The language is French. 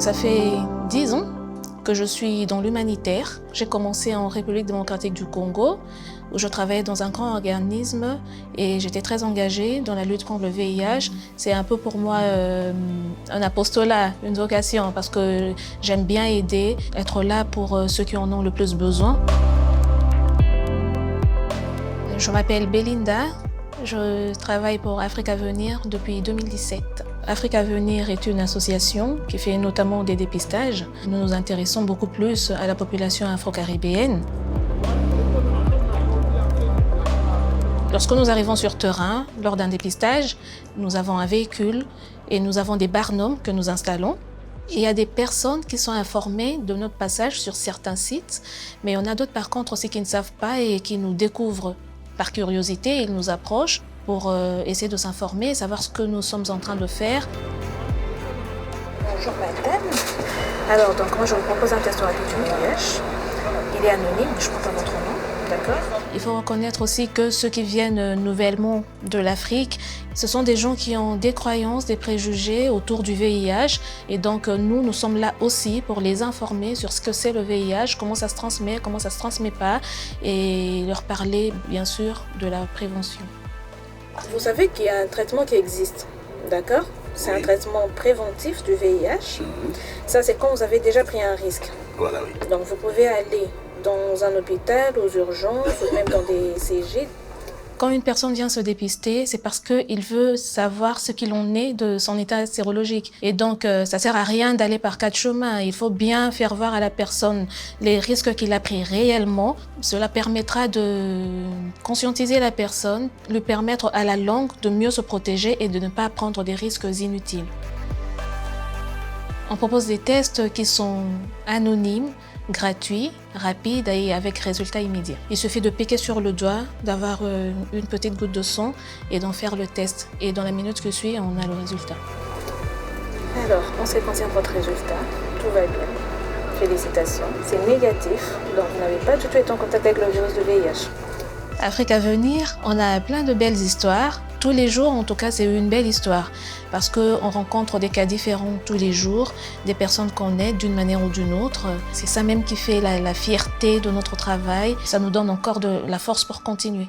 Ça fait 10 ans que je suis dans l'humanitaire. J'ai commencé en République démocratique du Congo, où je travaillais dans un grand organisme et j'étais très engagée dans la lutte contre le VIH. C'est un peu pour moi un apostolat, une vocation, parce que j'aime bien aider, être là pour ceux qui en ont le plus besoin. Je m'appelle Belinda, je travaille pour Afrique Avenir depuis 2017. Afrique Avenir est une association qui fait notamment des dépistages. Nous nous intéressons beaucoup plus à la population afro-caribéenne. Lorsque nous arrivons sur terrain, lors d'un dépistage, nous avons un véhicule et nous avons des barnums que nous installons. Il y a des personnes qui sont informées de notre passage sur certains sites, mais on a d'autres par contre aussi qui ne savent pas et qui nous découvrent par curiosité. Ils nous approchent pour essayer de s'informer, savoir ce que nous sommes en train de faire. Bonjour madame. Alors donc moi je vous propose un test rapide du VIH. Il est anonyme, je ne prends pas votre nom, d'accord? Il faut reconnaître aussi que ceux qui viennent nouvellement de l'Afrique, ce sont des gens qui ont des croyances, des préjugés autour du VIH. Et donc nous sommes là aussi pour les informer sur ce que c'est le VIH, comment ça se transmet, comment ça ne se transmet pas, et leur parler bien sûr de la prévention. Vous savez qu'il y a un traitement qui existe, d'accord? C'est un traitement préventif du VIH. Ça, c'est quand vous avez déjà pris un risque. Voilà, oui. Donc, vous pouvez aller dans un hôpital, aux urgences, ou même dans des CG. Quand une personne vient se dépister, c'est parce qu'il veut savoir ce qu'il en est de son état sérologique. Et donc, ça sert à rien d'aller par 4 chemins. Il faut bien faire voir à la personne les risques qu'il a pris réellement. Cela permettra de conscientiser la personne, lui permettre à la longue de mieux se protéger et de ne pas prendre des risques inutiles. On propose des tests qui sont anonymes, gratuits, rapides et avec résultat immédiat. Il suffit de piquer sur le doigt, d'avoir une petite goutte de sang et d'en faire le test. Et dans la minute qui suit, on a le résultat. Alors, en ce qui concerne votre résultat, tout va bien. Félicitations. C'est négatif, donc vous n'avez pas du tout été en contact avec le virus du VIH. Afrique Avenir, on a plein de belles histoires. Tous les jours, en tout cas, c'est une belle histoire parce qu'on rencontre des cas différents tous les jours, des personnes qu'on aide d'une manière ou d'une autre. C'est ça même qui fait la fierté de notre travail. Ça nous donne encore de la force pour continuer.